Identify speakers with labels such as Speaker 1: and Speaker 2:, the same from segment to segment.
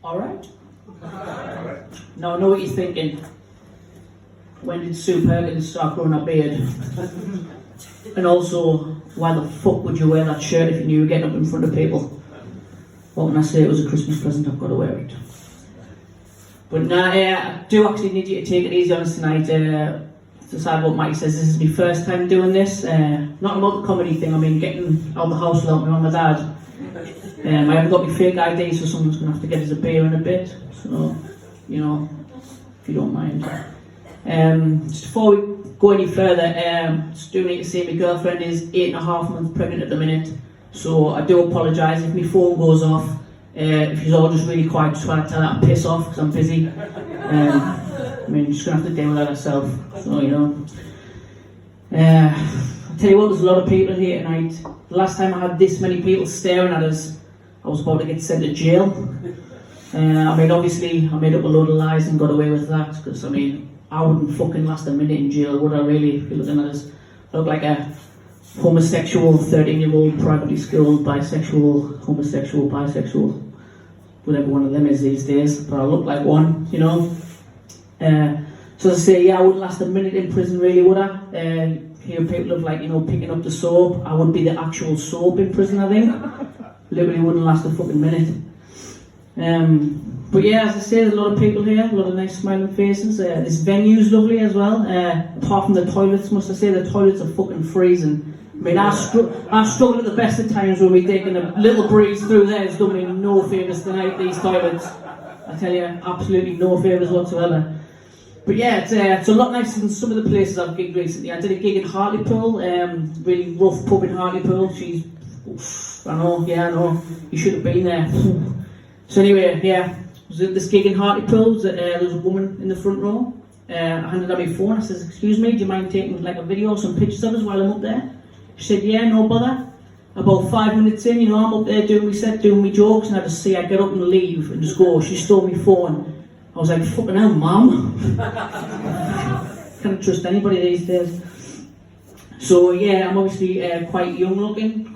Speaker 1: Alright? Now I know what you're thinking. When did Sue Perkins start growing a beard? And also, why the fuck would you wear that shirt if you knew you were getting up in front of people? What can I say? It was a Christmas present, I've got to wear it. But nah, I do actually need you to take it easy on us tonight. Decide what Mike says. This is my first time doing this. Not about the comedy thing, I mean getting out of the house without my mum and dad. I haven't got my fake ID, so someone's going to have to get us a beer in a bit. So, you know, if you don't mind. Just before we go any further, just do need to say my girlfriend is 8.5 months pregnant at the minute. So I do apologise if my phone goes off. If you're all just really quiet, just want to tell her to piss off because I'm busy. I mean, just going to have to deal with that herself. So, you know. I'll tell you what, there's a lot of people here tonight. The last time I had this many people staring at us, I was about to get sent to jail. I mean, obviously, I made up a load of lies and got away with that, because, I mean, I wouldn't fucking last a minute in jail, would I really, if you're looking at us? I look like a homosexual, 13-year-old, privately schooled, bisexual, homosexual, bisexual, whatever one of them is these days, but I look like one, you know? So as I say, yeah, I wouldn't last a minute in prison, really, would I? Here people have, like, you know, picking up the soap. I would be the actual soap in prison, I think. Literally wouldn't last a fucking minute. But yeah, as I say, there's a lot of people here, a lot of nice smiling faces. This venue's lovely as well. Apart from the toilets, must I say, the toilets are fucking freezing. I mean, I struggle at the best of times when we're taking a little breeze through there. It's done me no favours tonight, these toilets. I tell you, absolutely no favours whatsoever. But yeah, it's a lot nicer than some of the places I've gigged recently. I did a gig in Hartlepool, really rough pub in Hartlepool. I know, you should have been there. So anyway, yeah, I was at this gig in Hartlepool. There was a woman in the front row. I handed her my phone. I said, "Excuse me, do you mind taking like a video, some pictures of us while I'm up there?" She said, "Yeah, no bother." About 5 minutes in, you know, I'm up there doing my set, doing my jokes, and I just see her get up and leave and just go. She stole my phone. I was like, "Fucking hell, mum." Can't trust anybody these days. So yeah, I'm obviously quite young looking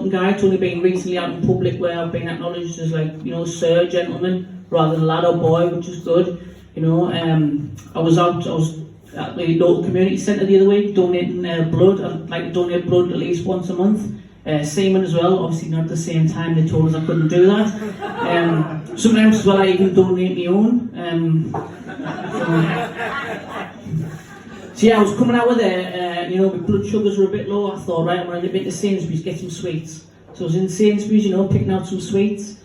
Speaker 1: guy. It's only been recently out in public where I've been acknowledged as, like, you know, sir, gentleman, rather than lad or boy, which is good. You know, I was at the local community centre the other week donating blood. I like to donate blood at least once a month. Semen as well, obviously not at the same time. They told us I couldn't do that. Sometimes as well I even donate my own. So yeah, I was coming out with it, you know, my blood sugars were a bit low. I thought, right, I'm going to nip into Sainsbury's, get some sweets. So I was in Sainsbury's, you know, picking out some sweets.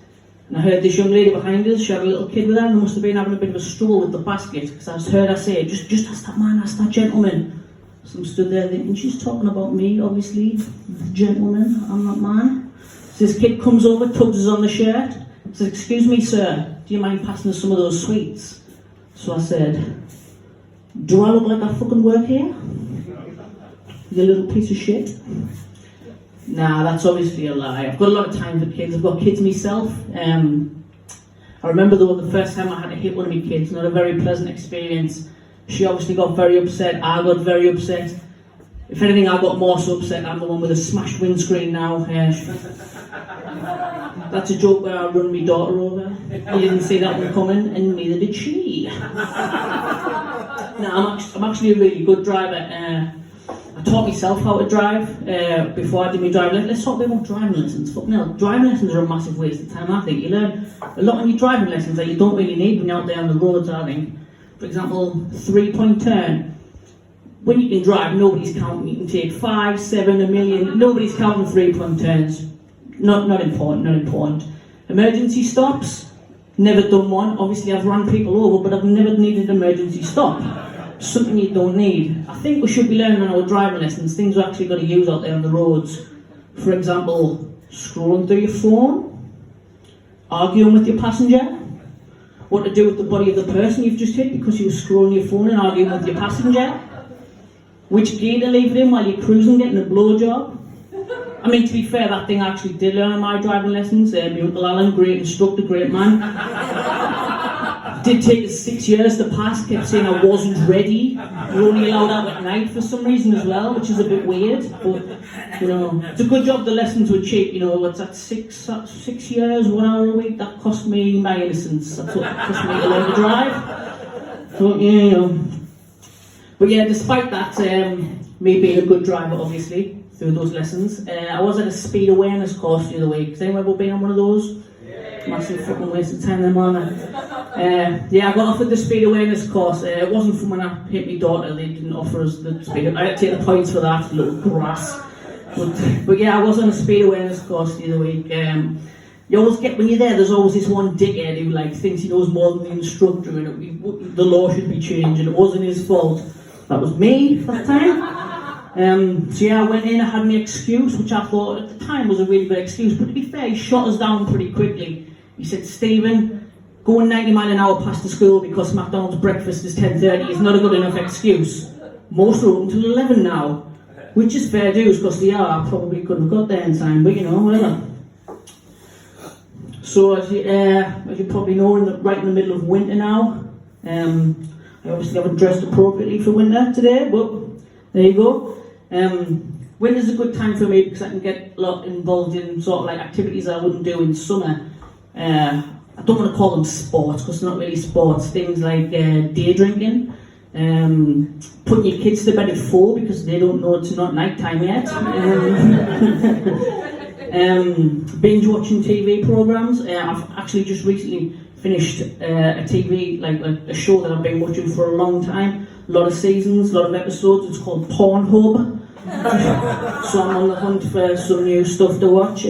Speaker 1: And I heard this young lady behind us, she had a little kid with her, and they must have been having a bit of a struggle with the basket, because I just heard her say, just ask that man, ask that gentleman. So I'm stood there thinking, she's talking about me, obviously, gentleman, I'm that man. So this kid comes over, tugs us on the shirt, says, "Excuse me, sir, do you mind passing us some of those sweets?" So I said, "Do I look like I fucking work here? You little piece of shit?" Nah, that's obviously a lie. I've got a lot of time for kids. I've got kids myself. I remember though the first time I had to hit one of my kids, not a very pleasant experience. She obviously got very upset, I got very upset. If anything, I got more so upset. I'm the one with a smashed windscreen now. That's a joke where I run my daughter over. You didn't see that one coming, and neither did she. No, I'm actually a really good driver. I taught myself how to drive before I did my driving lessons. Let's talk about driving lessons. Fucking hell, driving lessons are a massive waste of time, I think. You learn a lot on your driving lessons that you don't really need when you're out there on the roads, I think. For example, 3-point turn. When you can drive, nobody's counting. You can take 5, 7, a million. Nobody's counting 3-point turns. Not important. Emergency stops. Never done one. Obviously, I've run people over, but I've never needed an emergency stop. Something you don't need. I think we should be learning on our driving lessons things we're actually going to use out there on the roads. For example, scrolling through your phone, arguing with your passenger, what to do with the body of the person you've just hit because you were scrolling your phone and arguing with your passenger, which gear to leave it in while you're cruising getting a blowjob. I mean, to be fair, that thing I actually did learn on my driving lessons. My Uncle Alan, great instructor, great man. did take us 6 years to pass, kept saying I wasn't ready. We're only allowed out at night for some reason as well, which is a bit weird, but, you know, it's a good job the lessons were cheap, you know, what's that, 6 years, 1 hour a week, that cost me my innocence, that's what it cost me to learn to drive. So, yeah, you know. But yeah, despite that, me being a good driver, obviously, through those lessons, I was at a speed awareness course the other week. Has anyone ever been on one of those? Massive fucking waste of time, them on it. Yeah, I got offered the speed awareness course. It wasn't from when I hit my daughter, they didn't offer us the speed. I had to take the points for that, little grass. But yeah, I was on a speed awareness course the other week. You always get, when you're there, there's always this one dickhead who like thinks he knows more than the instructor and the law should be changed and it wasn't his fault. That was me for the time. So yeah, I went in, I had my excuse, which I thought at the time was a really good excuse, but to be fair, he shot us down pretty quickly. He said, Stephen, going 90 miles an hour past the school because McDonald's breakfast is 10:30 is not a good enough excuse. Most are open till 11 now, which is fair dues because they are. I probably couldn't have got there in time, but you know, whatever. So as you probably know, right in the middle of winter now. I obviously haven't dressed appropriately for winter today, but there you go. Winter's a good time for me because I can get a lot involved in sort of like activities I wouldn't do in summer. I don't want to call them sports because they're not really sports. Things like day drinking, putting your kids to bed at 4 because they don't know it's not night time yet. Binge watching TV programs. I've actually just recently finished a TV, like a show that I've been watching for a long time. A lot of seasons, a lot of episodes. It's called Pornhub. So I'm on the hunt for some new stuff to watch.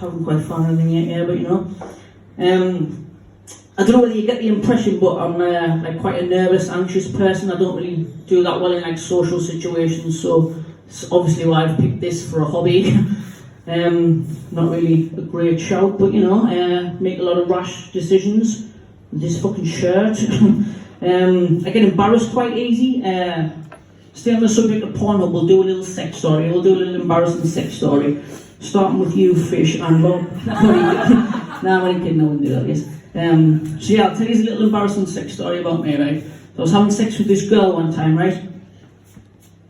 Speaker 1: Haven't quite found anything yet, but you know. I don't know whether you get the impression, but I'm like quite a nervous, anxious person. I don't really do that well in like social situations, so it's obviously why I've picked this for a hobby. Not really a great shout, but you know, make a lot of rash decisions. This fucking shirt. I get embarrassed quite easy. Stay on the subject of Pornhub, we'll do a little sex story. We'll do a little embarrassing sex story. Starting with you, Fish and Love. Nah, I'm only kidding, I wouldn't do that, yes. So yeah, I'll tell you a little embarrassing sex story about me, right? So I was having sex with this girl one time, right?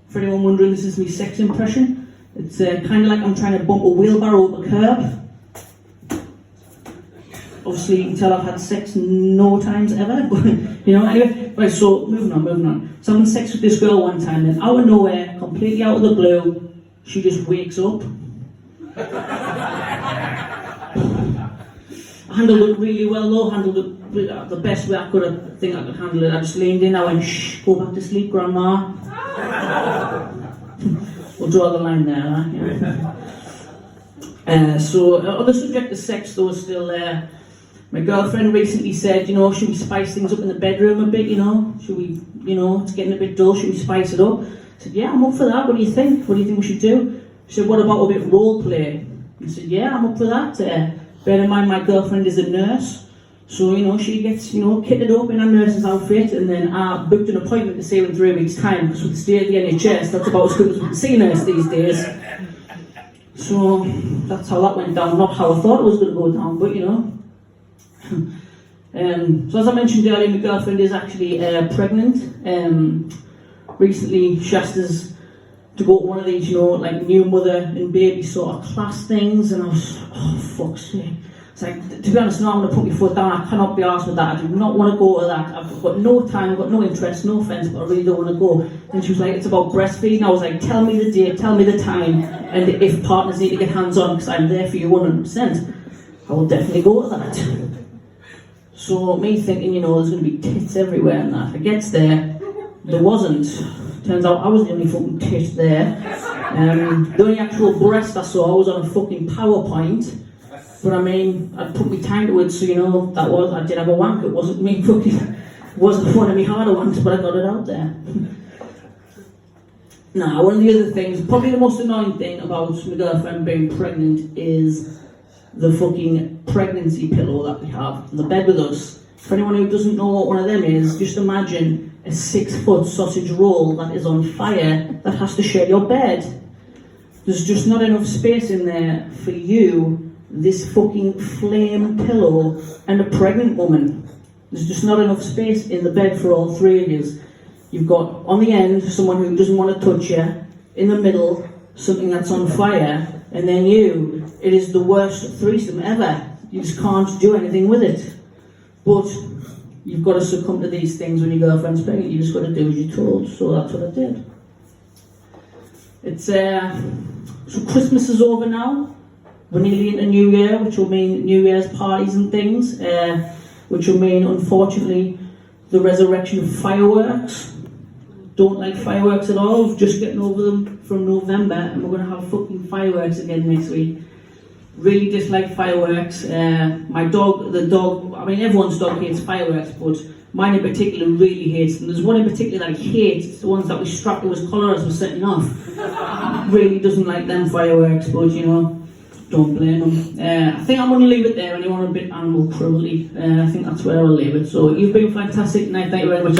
Speaker 1: For anyone wondering, this is my sex impression. It's kind of like I'm trying to bump a wheelbarrow up a curb. Obviously, you can tell I've had sex no times ever, but, you know, anyway. Right, so, moving on. So I'm having sex with this girl one time, then out of nowhere, completely out of the blue, she just wakes up. I handled it really well though, handled it the best way I think I could handle it. I just leaned in, I went, shh, go back to sleep, Grandma. We'll draw the line there, huh? Yeah. So, on the subject of sex though, still there. My girlfriend recently said, you know, should we spice things up in the bedroom a bit, you know? Should we, you know, it's getting a bit dull, should we spice it up? I said, yeah, I'm up for that, what do you think? What do you think we should do? She said, what about a bit of role play? I said, yeah, I'm up for that. Bear in mind, my girlfriend is a nurse, so, you know, she gets, you know, kitted up in her nurse's outfit, and then I booked an appointment to see her in 3 weeks' time, because with the state of the NHS, that's about as good as we can see a nurse these days. So, that's how that went down. Not how I thought it was going to go down, but, you know. So as I mentioned earlier, my girlfriend is actually pregnant. Recently, Shasta's to go to one of these, you know, like new mother and baby sort of class things, and I was, oh fuck's sake. It's like, to be honest, now I'm going to put my foot down, I cannot be arsed with that, I do not want to go to that, I've got no time, I've got no interest, no offence, but I really don't want to go. And she was like, it's about breastfeeding. I was like, tell me the date, tell me the time, and if partners need to get hands on, because I'm there for you 100%, I will definitely go to that. So me thinking, you know, there's going to be tits everywhere and that. It gets there, there wasn't. Turns out I was the only fucking tit there. The only actual breast I saw was on a fucking PowerPoint. But I mean, I put my time to it, so you know, I did have a wank. It wasn't me fucking, it wasn't one of me harder ones, but I got it out there. Now, one of the other things, probably the most annoying thing about my girlfriend being pregnant is the fucking pregnancy pillow that we have in the bed with us. For anyone who doesn't know what one of them is, just imagine a 6-foot sausage roll that is on fire that has to share your bed. There's just not enough space in there for you, this fucking flame pillow and a pregnant woman. There's just not enough space in the bed for all three of you. You've got on the end someone who doesn't want to touch you, in the middle something that's on fire, and then you. It is the worst threesome ever. You just can't do anything with it. But you've got to succumb to these things when your girlfriend's pregnant. You just got to do as you're told. So that's what I did. It's so Christmas is over now. We're nearly into New Year, which will mean New Year's parties and things, which will mean, unfortunately, the resurrection of fireworks. Don't like fireworks at all. Just getting over them from November, and we're going to have fucking fireworks again next week. Really dislike fireworks. My dog, I mean everyone's dog hates fireworks, but mine in particular really hates them. There's one in particular that he hates. It's the ones that we strapped to his collar as we're setting off. Really doesn't like them fireworks, but you know, don't blame him. I think I'm going to leave it there. Anyone a bit animal cruelty, I think that's where I'll leave it. So you've been fantastic tonight. Thank you very much.